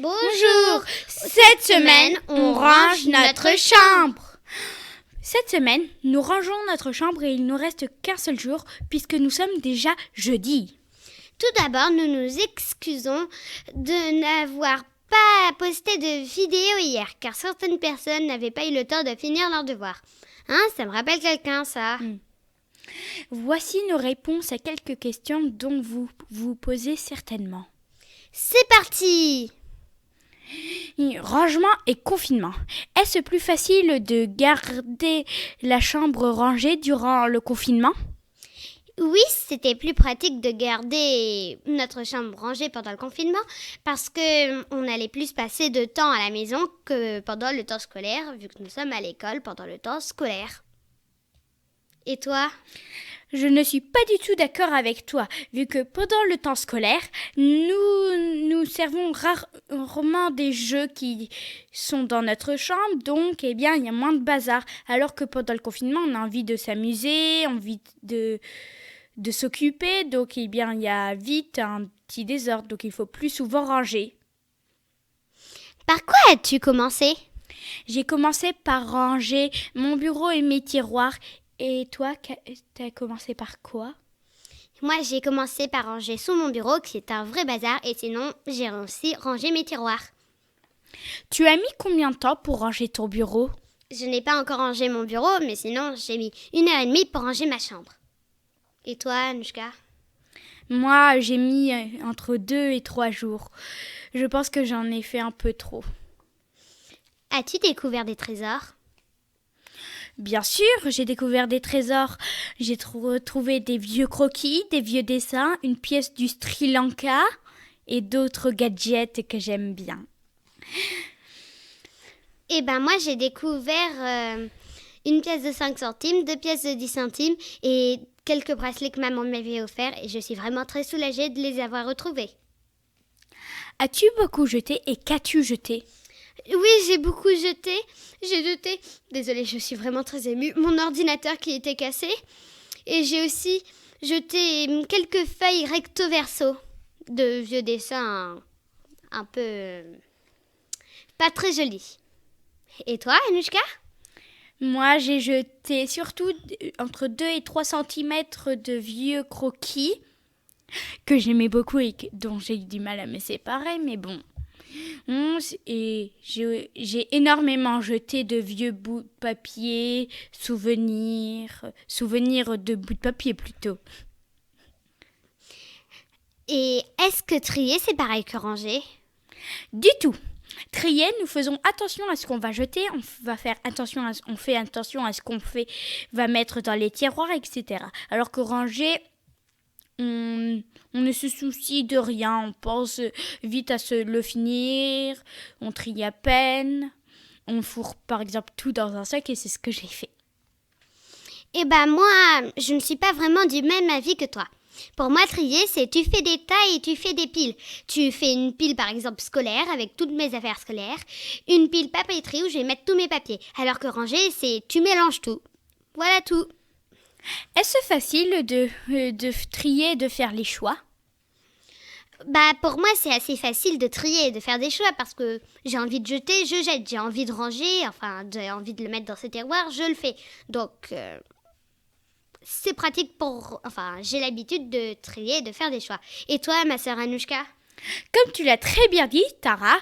Bonjour. Cette semaine, on range notre chambre. Cette semaine, nous rangeons notre chambre et il nous reste qu'un seul jour puisque nous sommes déjà jeudi. Tout d'abord, nous nous excusons de n'avoir pas posté de vidéo hier car certaines personnes n'avaient pas eu le temps de finir leurs devoirs. Ça me rappelle quelqu'un, ça. Voici nos réponses à quelques questions dont vous vous posez certainement. C'est parti! Rangement et confinement. Est-ce plus facile de garder la chambre rangée durant le confinement? Oui, c'était plus pratique de garder notre chambre rangée pendant le confinement parce qu'on allait plus passer de temps à la maison que pendant le temps scolaire, vu que nous sommes à l'école pendant le temps scolaire. Et toi? Je ne suis pas du tout d'accord avec toi, vu que pendant le temps scolaire, nous servons rarement des jeux qui sont dans notre chambre, donc il y a moins de bazar. Alors que pendant le confinement, on a envie de s'amuser, envie de s'occuper, donc il y a vite un petit désordre, donc il faut plus souvent ranger. Par quoi as-tu commencé? J'ai commencé par ranger mon bureau et mes tiroirs. Et toi, t'as commencé par quoi? Moi, j'ai commencé par ranger sous mon bureau, qui est un vrai bazar, et sinon, j'ai aussi rangé mes tiroirs. Tu as mis combien de temps pour ranger ton bureau? Je n'ai pas encore rangé mon bureau, mais sinon, j'ai mis 1h30 pour ranger ma chambre. Et toi, Anushka? Moi, j'ai mis entre 2 et 3 jours. Je pense que j'en ai fait un peu trop. As-tu découvert des trésors? Bien sûr, j'ai découvert des trésors. J'ai trouvé des vieux croquis, des vieux dessins, une pièce du Sri Lanka et d'autres gadgets que j'aime bien. Moi, j'ai découvert une pièce de 5 centimes, 2 pièces de 10 centimes et quelques bracelets que maman m'avait offerts et je suis vraiment très soulagée de les avoir retrouvés. As-tu beaucoup jeté et qu'as-tu jeté? Oui, j'ai beaucoup jeté. J'ai jeté, désolée, je suis vraiment très émue, mon ordinateur qui était cassé. Et j'ai aussi jeté quelques feuilles recto verso de vieux dessins un peu pas très jolis. Et toi, Anushka? Moi, j'ai jeté surtout entre 2 et 3 centimètres de vieux croquis que j'aimais beaucoup et dont j'ai eu du mal à me séparer, mais bon. Et j'ai énormément jeté de vieux bouts de papier, souvenirs de bouts de papier plutôt. Et est-ce que trier, c'est pareil que ranger? Du tout. Trier, nous faisons attention à ce qu'on va jeter, on fait attention à ce qu'on va mettre dans les tiroirs, etc. Alors que ranger, on ne se soucie de rien, on pense vite à le finir, on trie à peine, on fourre par exemple tout dans un sac et c'est ce que j'ai fait. Moi, je ne suis pas vraiment du même avis que toi. Pour moi, trier, c'est tu fais des tas et tu fais des piles. Tu fais une pile par exemple scolaire avec toutes mes affaires scolaires, une pile papeterie où je vais mettre tous mes papiers. Alors que ranger, c'est tu mélanges tout. Voilà tout. Est-ce facile de trier et de faire les choix? Pour moi, c'est assez facile de trier et de faire des choix parce que j'ai envie de jeter, je jette. J'ai envie de ranger, j'ai envie de le mettre dans ce tiroir, je le fais. Donc, c'est pratique j'ai l'habitude de trier et de faire des choix. Et toi, ma sœur Anushka? Comme tu l'as très bien dit, Tara,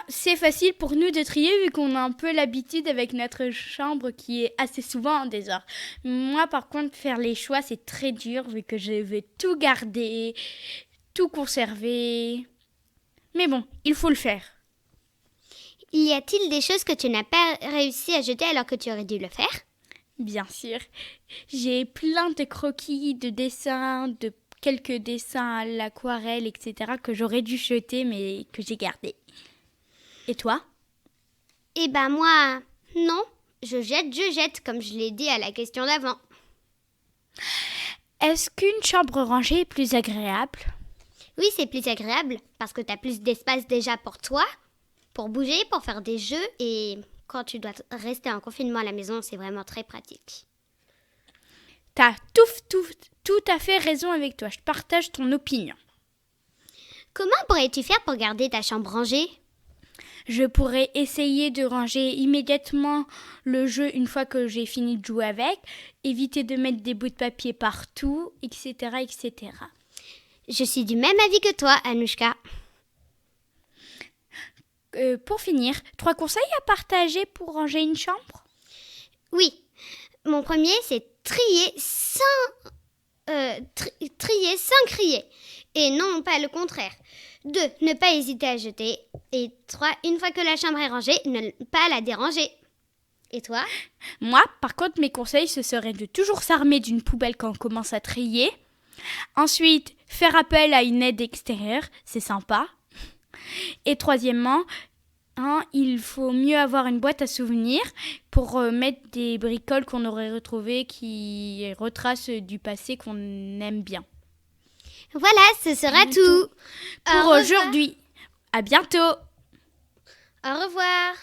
c'est facile pour nous de trier vu qu'on a un peu l'habitude avec notre chambre qui est assez souvent en désordre. Moi, par contre, faire les choix, c'est très dur vu que je veux tout garder, tout conserver. Mais bon, il faut le faire. Y a-t-il des choses que tu n'as pas réussi à jeter alors que tu aurais dû le faire? Bien sûr. J'ai plein de croquis, de dessins, de quelques dessins à l'aquarelle, etc. que j'aurais dû jeter mais que j'ai gardés. Et toi? Moi, non. Je jette, comme je l'ai dit à la question d'avant. Est-ce qu'une chambre rangée est plus agréable? Oui, c'est plus agréable parce que tu as plus d'espace déjà pour toi, pour bouger, pour faire des jeux et quand tu dois rester en confinement à la maison, c'est vraiment très pratique. T'as tout à fait raison avec toi. Je partage ton opinion. Comment pourrais-tu faire pour garder ta chambre rangée? Je pourrais essayer de ranger immédiatement le jeu une fois que j'ai fini de jouer avec, éviter de mettre des bouts de papier partout, etc., etc. Je suis du même avis que toi, Anouchka. Pour finir, 3 conseils à partager pour ranger une chambre? Oui, mon premier, c'est trier sans crier. Et non, pas le contraire. 2, ne pas hésiter à jeter. Et 3, une fois que la chambre est rangée, ne pas la déranger. Et toi? Moi, par contre, mes conseils, ce serait de toujours s'armer d'une poubelle quand on commence à trier. Ensuite, faire appel à une aide extérieure, c'est sympa. Et troisièmement, il faut mieux avoir une boîte à souvenirs pour mettre des bricoles qu'on aurait retrouvées qui retracent du passé qu'on aime bien. Voilà, ce sera tout. Pour aujourd'hui. À bientôt. Au revoir.